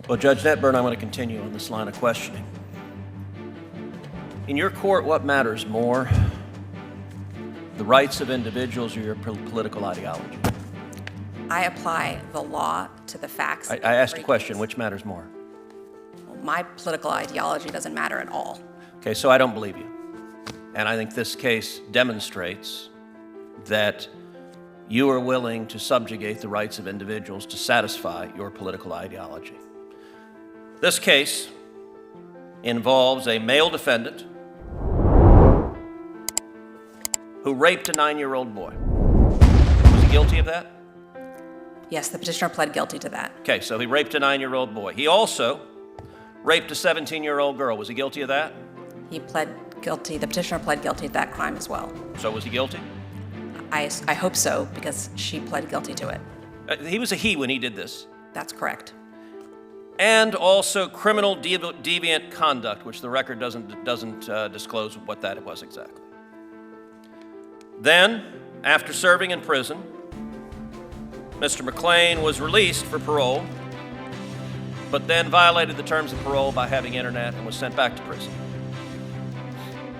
Well, Judge Netburn, I'm going to continue on this line of questioning. In your court, what matters more, the rights of individuals or your political ideology? I apply the law to the facts. I asked a question, which matters more? My political ideology doesn't matter at all. Okay, so I don't believe you. And I think this case demonstrates that you are willing to subjugate the rights of individuals to satisfy your political ideology. This case involves a male defendant who raped a 9-year-old boy. Was he guilty of that? Yes, the petitioner pled guilty to that. Okay, so he raped a 9-year-old boy. He also raped a 17-year-old girl. Was he guilty of that? He pled guilty, the petitioner pled guilty to that crime as well. So was he guilty? I hope so, because she pled guilty to it. He was a he when he did this. That's correct. And also criminal deviant conduct, which the record doesn't disclose what that was exactly. Then, after serving in prison, Mr. McClain was released for parole, but then violated the terms of parole by having internet and was sent back to prison.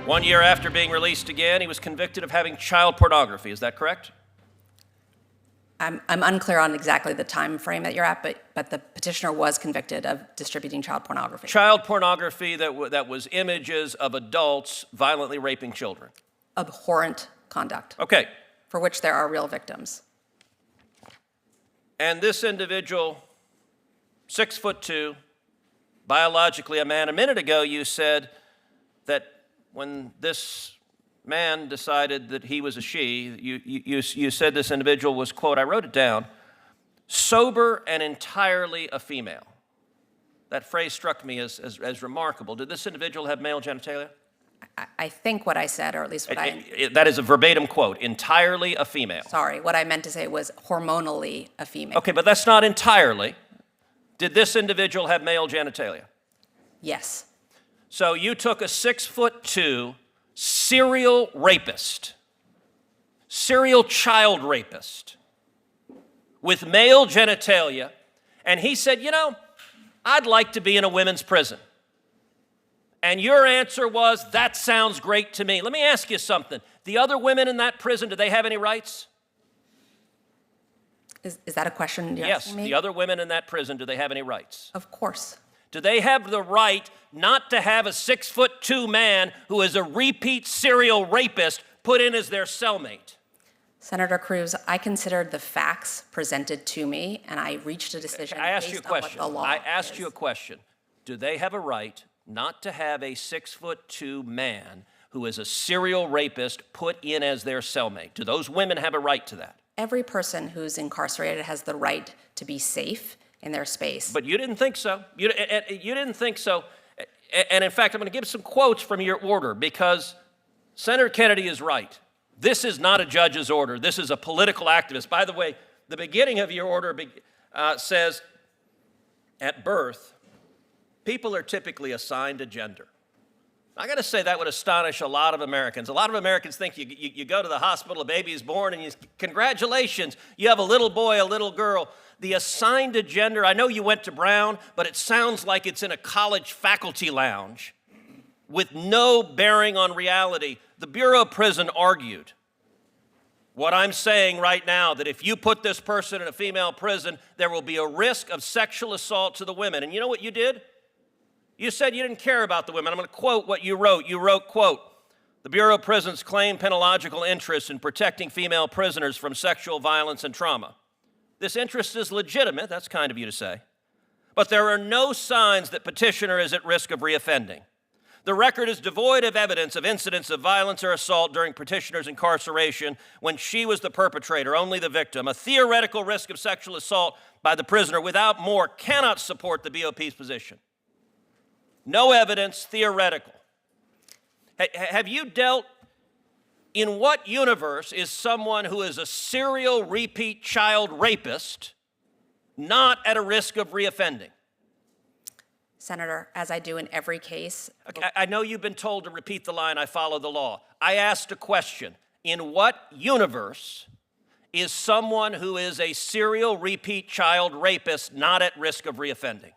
1 year after being released again, he was convicted of having child pornography. Is that correct? I'm unclear on exactly the time frame that you're at, but the petitioner was convicted of distributing child pornography. Child pornography that was images of adults violently raping children. Abhorrent conduct. Okay. For which there are real victims. And this individual, 6'2", biologically a man. A minute ago you said that when this man decided that he was a she, you said this individual was, quote, I wrote it down, sober and entirely a female. That phrase struck me as remarkable. Did this individual have male genitalia? I think what I said, or at least what that is a verbatim quote, entirely a female. Sorry, what I meant to say was hormonally a female. Okay, but that's not entirely. Did this individual have male genitalia? Yes. So you took a 6'2" serial rapist, serial child rapist with male genitalia, and he said, you know, I'd like to be in a women's prison. And your answer was, that sounds great to me. Let me ask you something. The other women in that prison, do they have any rights? Is that a question you're yes, asking me? The other women in that prison, do they have any rights? Of course. Do they have the right not to have a 6'2" man who is a repeat serial rapist put in as their cellmate? Senator Cruz, I considered the facts presented to me, and I reached a decision based on what the law is. I asked you a question. Do they have a right not to have a 6'2" man who is a serial rapist put in as their cellmate? Do those women have a right to that? Every person who's incarcerated has the right to be safe in their space. But you didn't think so. You didn't think so. And in fact, I'm going to give some quotes from your order because Senator Kennedy is right. This is not a judge's order. This is a political activist. By the way, the beginning of your order says, at birth, people are typically assigned a gender. I got to say that would astonish a lot of Americans. A lot of Americans think you go to the hospital, a baby is born, and congratulations, you have a little boy, a little girl. The assigned a gender, I know you went to Brown, but it sounds like it's in a college faculty lounge with no bearing on reality. The Bureau of Prison argued what I'm saying right now, that if you put this person in a female prison, there will be a risk of sexual assault to the women. And you know what you did? You said you didn't care about the women. I'm going to quote what you wrote. You wrote, quote, the Bureau of Prisons claim penological interest in protecting female prisoners from sexual violence and trauma. This interest is legitimate, that's kind of you to say, but there are no signs that petitioner is at risk of reoffending. The record is devoid of evidence of incidents of violence or assault during petitioner's incarceration when she was the perpetrator, only the victim. A theoretical risk of sexual assault by the prisoner without more cannot support the BOP's position. No evidence, theoretical. Have you dealt, in what universe is someone who is a serial repeat child rapist not at a risk of reoffending? Senator, as I do in every case. Okay, I know you've been told to repeat the line, I follow the law. I asked a question. In what universe is someone who is a serial repeat child rapist not at risk of reoffending?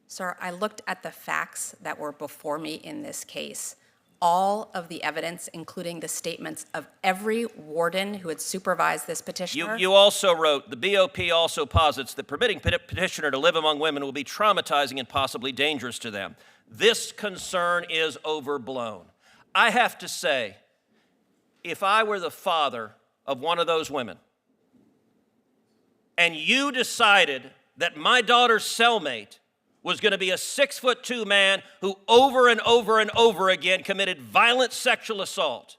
Sir, I looked at the facts that were before me in this case. All of the evidence, including the statements of every warden who had supervised this petitioner. You also wrote, the BOP also posits that permitting petitioner to live among women will be traumatizing and possibly dangerous to them. This concern is overblown. I have to say, if I were the father of one of those women, and you decided that my daughter's cellmate was going to be a 6'2" man who over and over and over again committed violent sexual assault,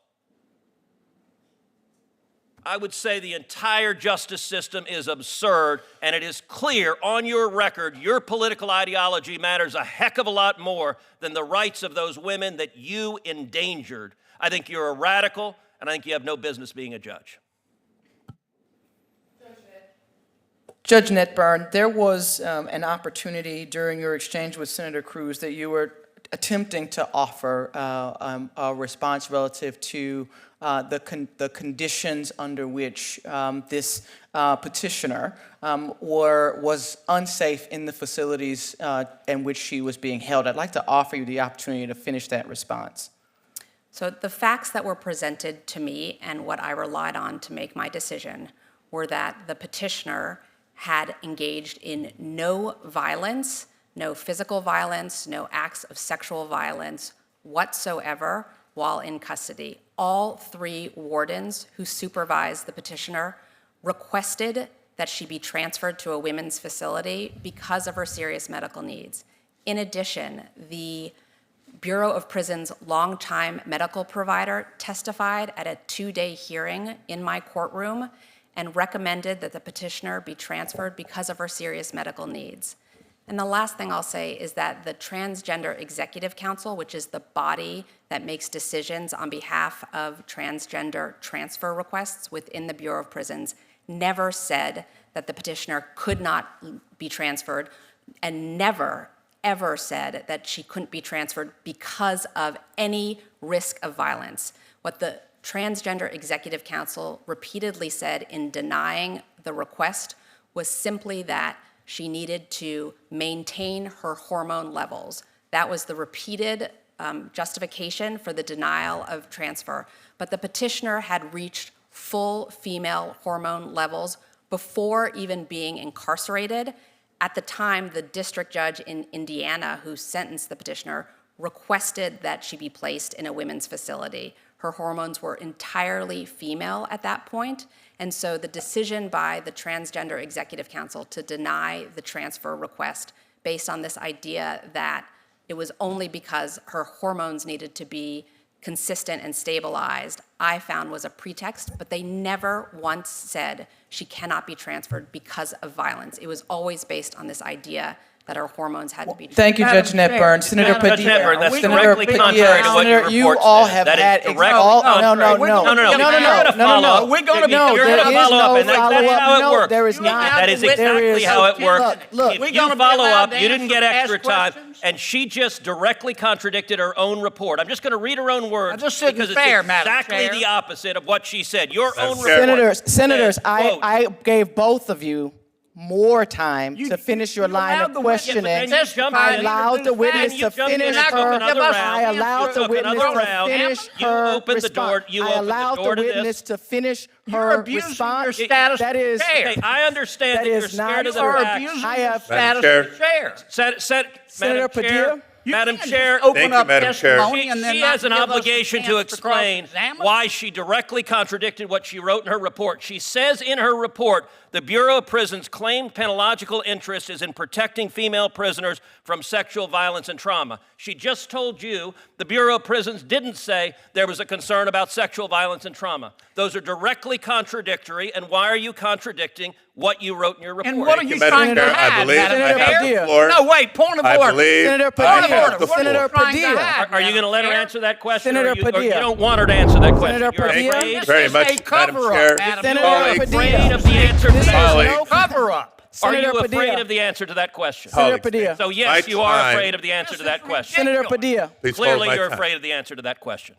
I would say the entire justice system is absurd, and it is clear on your record your political ideology matters a heck of a lot more than the rights of those women that you endangered. I think you're a radical, and I think you have no business being a judge. Judge Netburn, there was an opportunity during your exchange with Senator Cruz that you were attempting to offer a response relative to the conditions under which this petitioner was unsafe in the facilities in which she was being held. I'd like to offer you the opportunity to finish that response. So the facts that were presented to me and what I relied on to make my decision were that the petitioner had engaged in no violence, no physical violence, no acts of sexual violence whatsoever while in custody. All three wardens who supervised the petitioner requested that she be transferred to a women's facility because of her serious medical needs. In addition, the Bureau of Prisons' longtime medical provider testified at a 2-day hearing in my courtroom and recommended that the petitioner be transferred because of her serious medical needs. And the last thing I'll say is that the Transgender Executive Council, which is the body that makes decisions on behalf of transgender transfer requests within the Bureau of Prisons, never said that the petitioner could not be transferred, and never, ever said that she couldn't be transferred because of any risk of violence. What the Transgender Executive Council repeatedly said in denying the request was simply that she needed to maintain her hormone levels. That was the repeated justification for the denial of transfer. But the petitioner had reached full female hormone levels before even being incarcerated. At the time, the district judge in Indiana who sentenced the petitioner requested that she be placed in a women's facility. Her hormones were entirely female at that point, and so the decision by the Transgender Executive Council to deny the transfer request based on this idea that it was only because her hormones needed to be consistent and stabilized, I found was a pretext, but they never once said she cannot be transferred because of violence. It was always based on this idea that her hormones had to be transferred. Thank you, Judge Netburn. Senator Padilla. Judge Netburn, that's Senator directly Padilla, contrary to what your Senator, you report all says. have That is had directly no. contrary. You're You're going to follow up, and that's how it works. There is not. That is exactly how it works. Look, If you follow up, you didn't get extra time, and she just directly contradicted her own report. I'm just going to read her own words This isn't because fair, it's Madam exactly Chair. the opposite of what she said. Your own report. Senators, says, quote, I gave both of you more time to finish your line of questioning. I allowed the witness to finish her. I allowed the witness to finish her response. I allowed the witness to finish her response. That is, okay, I understand that you're scared of the facts. I have Senator Padilla. Madam Chair, Open up Madam Chair. testimony and then she not has an give us a obligation to chance explain cross-examine? why she directly contradicted what she wrote in her report. She says in her report, the Bureau of Prisons' claimed penological interest is in protecting female prisoners from sexual violence and trauma. She just told you the Bureau of Prisons didn't say there was a concern about sexual violence and trauma. Those are directly contradictory, and why are you contradicting what you wrote in your report? And what are you Madam trying to Chair, hide, I believe Madam I have Chair? the floor. No, wait, point of I order. believe Senator I Padilla. have the Senator floor. Padilla. Are you going to let her answer that question? Senator or you Padilla. don't want her to answer that question? Senator You're Padilla. afraid? Very This much, is a cover-up, Madam Chair. Madam Senator Chair. Are you Padilla. afraid of the answer to This is that? Colleague. no Cover-up. Are you Senator afraid Padilla. of the answer to that question? Senator Padilla. So yes, My you are time- afraid of the answer to that question. Senator Padilla. Please hold Clearly, my you're time. afraid of the answer to that question.